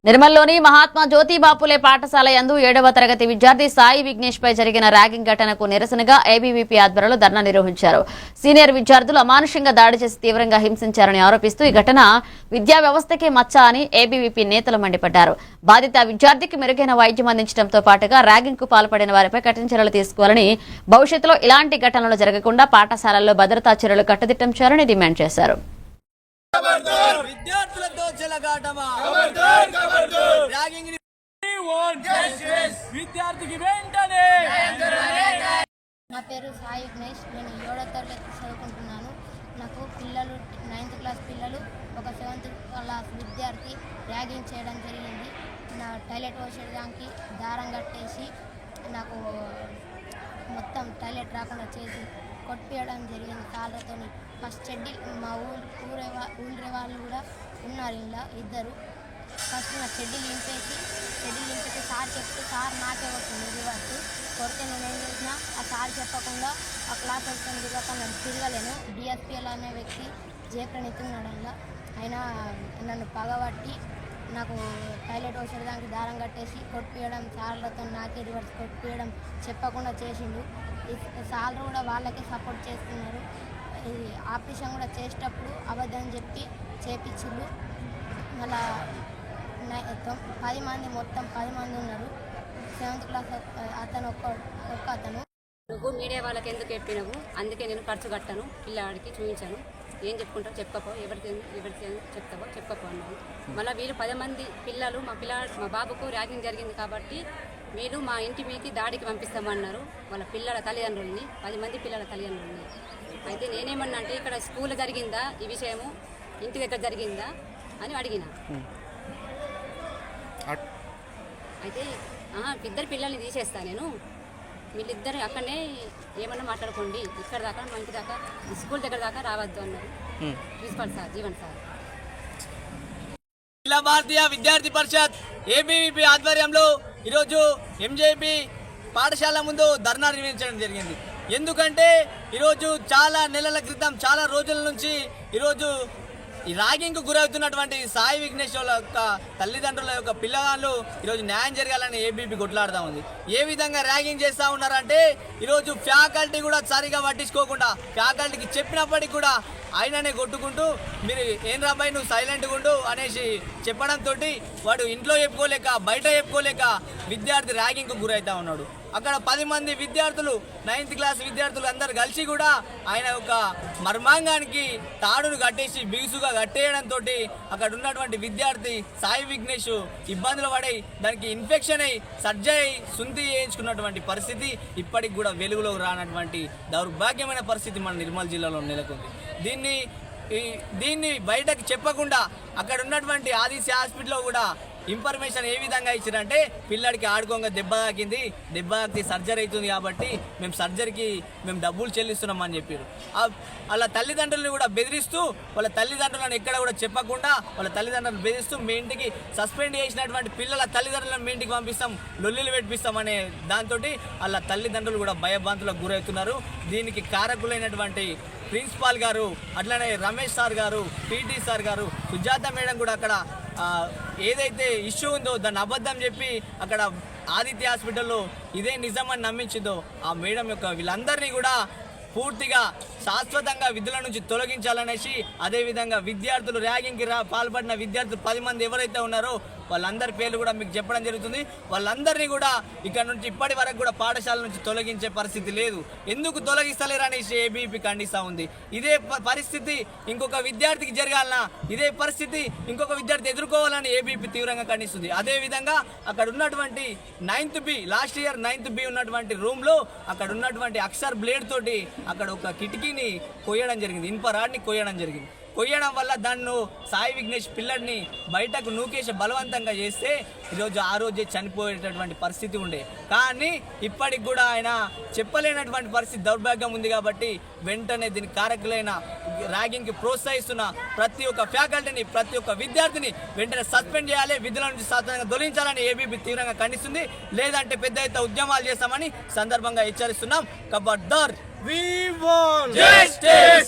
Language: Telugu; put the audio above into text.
నిర్మల్లోని మహాత్మా జ్యోతిబాపులే పాఠశాల యందు 7వ తరగతి విద్యార్థి సాయి విఘ్నేష్ పై జరిగిన ర్యాగింగ్ ఘటనకు నిరసనగా ఏబీవీపీ ఆధ్వర్యంలో ధర్నా నిర్వహించారు. సీనియర్ విద్యార్థులు అమానుషంగా దాడి చేసి తీవ్రంగా హింసించారని ఆరోపిస్తూ ఈ ఘటన విద్యా వ్యవస్థకే మచ్చ అని ఏబీవీపీ నేతలు మండిపడ్డారు. బాధిత విద్యార్థికి మెరుగైన వైద్యం అందించడంతో పాటుగా ర్యాగింగ్ కు పాల్పడిన వారిపై కఠిన చర్యలు తీసుకోవాలని, భవిష్యత్తులో ఇలాంటి ఘటనలు జరగకుండా పాఠశాలల్లో భద్రతా చర్యలు కట్టుదిట్టం చేయాలని డిమాండ్ చేశారు. విద్యార్థులతో చెలగాటమా విద్యార్థికి వెంటనే. నా పేరు సాయి విఘ్నేష్. నేను 7వ తరగతి చదువుకుంటున్నాను. నాకు పిల్లలు 9th క్లాస్ పిల్లలు, ఒక 7th క్లాస్ విద్యార్థి ర్యాగింగ్ చేయడం జరిగింది. నా టాయిలెట్ వచ్చేదానికి దారం కట్టేసి నాకు మొత్తం టాయిలెట్ రాకుండా చేసి కొట్టియడం జరిగింది కాళ్ళతో. ఫస్ట్ చెడ్డి మా ఊళ్ళే వాళ్ళు కూడా ఉన్నారు, ఇలా ఇద్దరు. ఫస్ట్ నా చెడ్డీలు నింపేసి సార్ చెప్తే సార్ నాకే వస్తుంది రివర్స్ కొడితే నేను ఏం చేసినా ఆ సార్ చెప్పకుండా ఆ క్లాస్ వస్తుంది నన్ను తిరగలేను. డిఎస్పీఎల్ అనే వ్యక్తి జయప్రణితున్నాడల్లా ఆయన నన్ను పగబట్టి నాకు టాయిలెట్ వచ్చేదానికి దారం కట్టేసి కొట్టియడం, సార్లతో నాకే రివర్స్ కొట్టియడం చెప్పకుండా చేసిండు. సార్లు కూడా వాళ్ళకే సపోర్ట్ చేస్తున్నారు. ఇది ఆపరేషన్ కూడా చేసేటప్పుడు అబద్ధం చెప్పి చేపించిండు. మళ్ళా 10 మంది, మొత్తం 10 మంది ఉన్నారు. 7th క్లాస్ అతను ఒక్క అతను. నువ్వు మీడియా వాళ్ళకి ఎందుకు చెప్పినావు? అందుకే నేను ఖర్చు కట్టాను, పిల్లవాడికి చూపించాను. ఏం చెప్పుకుంటావు చెప్పపో, ఎవరికి చెప్తావో చెప్పపో అన్నాను. మళ్ళీ వీళ్ళు 10 మంది పిల్లలు మా బాబుకు ర్యాగింగ్ జరిగింది కాబట్టి వీళ్ళు మా ఇంటి మీదకి దాడికి పంపిస్తామన్నారు. వాళ్ళ పిల్లల తల్లిదండ్రులని, 10 మంది పిల్లల తల్లిదండ్రులని. అయితే నేనేమన్నా అంటే ఇక్కడ స్కూల్ జరిగిందా ఈ విషయము, ఇంటి దగ్గర జరిగిందా అని అడిగిన. అయితే ఇద్దరు పిల్లల్ని తీసేస్తా నేను, వీళ్ళిద్దరు అక్కడనే ఏమన్నా మాట్లాడుకోండి, ఇక్కడ దాకా మా ఇంటి దాకా స్కూల్ దగ్గర దాకా రావద్దు అన్నారు ప్రిన్సిపల్ సార్, జీవన్ సార్. అఖిల భారతీయ విద్యార్థి పరిషత్ ఏబీవీపీ ఆధ్వర్యంలో ఈరోజు ఎంజేపీ పాఠశాల ముందు ధర్నా నిర్వహించడం జరిగింది. ఎందుకంటే ఈరోజు చాలా నెలల క్రితం, చాలా రోజుల నుంచి ఈరోజు ఈ ర్యాగింగ్కు గురవుతున్నటువంటి సాయి విఘ్నేష్ యొక్క తల్లిదండ్రుల యొక్క పిల్లగాళ్ళు ఈరోజు న్యాయం జరగాలని ఏబీపీ కొట్లాడుతూ ఉంది. ఏ విధంగా ర్యాగింగ్ చేస్తూ ఉన్నారంటే ఈరోజు ఫ్యాకల్టీ కూడా సరిగా పట్టించుకోకుండా, ఫ్యాకల్టీకి చెప్పినప్పటికీ కూడా ఆయననే కొట్టుకుంటూ మీరు ఏం రాబాయి నువ్వు సైలెంట్గా ఉండు అనేసి చెప్పడంతో వాడు ఇంట్లో చెప్పుకోలేక బయట చెప్పుకోలేక విద్యార్థి ర్యాగింగ్కు గురవుతూ ఉన్నాడు. అక్కడ 10 మంది విద్యార్థులు, 9th క్లాస్ విద్యార్థులు అందరు కలిసి కూడా ఆయన యొక్క మర్మాంగానికి తాడును కట్టేసి బిగుసుగా కట్టేయడంతో అక్కడ ఉన్నటువంటి విద్యార్థి సాయి విఘ్నేష్ ఇబ్బందులు పడి దానికి ఇన్ఫెక్షన్ అయ్యి సర్జరీ అయి సుంతి చేయించుకున్నటువంటి పరిస్థితి ఇప్పటికి కూడా వెలుగులోకి రానటువంటి దౌర్భాగ్యమైన పరిస్థితి మన నిర్మల్ జిల్లాలో నెలకొంది. దీన్ని బయటకు చెప్పకుండా అక్కడ ఉన్నటువంటి ఆదిత్య హాస్పిటల్లో కూడా ఇన్ఫర్మేషన్ ఏ విధంగా ఇచ్చారంటే పిల్లడికి ఆడుకోగా దెబ్బ తాకింది సర్జరీ అవుతుంది కాబట్టి మేము సర్జరీకి డబ్బులు చెల్లిస్తున్నామని చెప్పారు. వాళ్ళ తల్లిదండ్రులను కూడా బెదిరిస్తూ, వాళ్ళ తల్లిదండ్రులను ఎక్కడ కూడా చెప్పకుండా వాళ్ళ తల్లిదండ్రులను బెదిరిస్తూ మీ ఇంటికి సస్పెండ్ చేసినటువంటి పిల్లల తల్లిదండ్రులను మీ ఇంటికి పంపిస్తాం, లొల్లిలు పెట్టిస్తామనే దాంతో వాళ్ళ తల్లిదండ్రులు కూడా భయభ్రాంతులకు గురవుతున్నారు. దీనికి కారకులైనటువంటి ప్రిన్సిపాల్ గారు, అట్లనే రమేష్ సార్ గారు, పీటీ సార్ గారు, సుజాత మేడం కూడా అక్కడ ఏదైతే ఇష్యూ ఉందో దాన్ని అబద్ధం చెప్పి అక్కడ ఆదిత్య హాస్పిటల్లో ఇదే నిజమని నమ్మించిందో ఆ మేడం యొక్క వీళ్ళందరినీ కూడా పూర్తిగా శాశ్వతంగా విధుల నుంచి తొలగించాలనేసి, అదేవిధంగా విద్యార్థులు ర్యాగింగ్కి పాల్పడిన విద్యార్థులు 10 మంది ఎవరైతే ఉన్నారో వాళ్ళందరి పేర్లు కూడా మీకు చెప్పడం జరుగుతుంది. వాళ్ళందరినీ కూడా ఇక్కడ నుంచి ఇప్పటి వరకు కూడా పాఠశాల నుంచి తొలగించే పరిస్థితి లేదు. ఎందుకు తొలగిస్తలేరు అనేసి ఏబీపీ ఖండిస్తూ ఉంది. ఇదే పరిస్థితి ఇంకొక విద్యార్థికి జరగాలన్నా, ఇదే పరిస్థితి ఇంకొక విద్యార్థి ఎదుర్కోవాలని ఏబీపీ తీవ్రంగా ఖండిస్తుంది. అదేవిధంగా అక్కడ ఉన్నటువంటి 9th B, last year 9th B ఉన్నటువంటి రూమ్లో అక్కడ ఉన్నటువంటి అక్షర్ బ్లేడ్ తోటి అక్కడ ఒక కిటికీని కొయ్యడం జరిగింది, ఇనుప రాడ్ని కొయ్యడం జరిగింది. కొయ్యడం వల్ల దాన్ని సాయి విఘ్నేష్ పిల్లడిని బయటకు నూకేసి బలవంతంగా చేస్తే ఈరోజు ఆ రోజే చనిపోయేటటువంటి పరిస్థితి ఉండే. కానీ ఇప్పటికి కూడా ఆయన చెప్పలేనటువంటి పరిస్థితి, దౌర్భాగ్యం ఉంది. కాబట్టి వెంటనే దీనికి కారకులైన ర్యాగింగ్కి ప్రోత్సహిస్తున్న ప్రతి ఒక్క ఫ్యాకల్టీని, ప్రతి ఒక్క విద్యార్థిని వెంటనే సస్పెండ్ చేయాలి, విధుల నుంచి శాశ్వతంగా తొలగించాలని ఏబీపీ తీవ్రంగా ఖండిస్తుంది. లేదంటే పెద్ద ఎత్తున ఉద్యమాలు చేస్తామని సందర్భంగా హెచ్చరిస్తున్నాం. ఖబర్దార్, we want justice.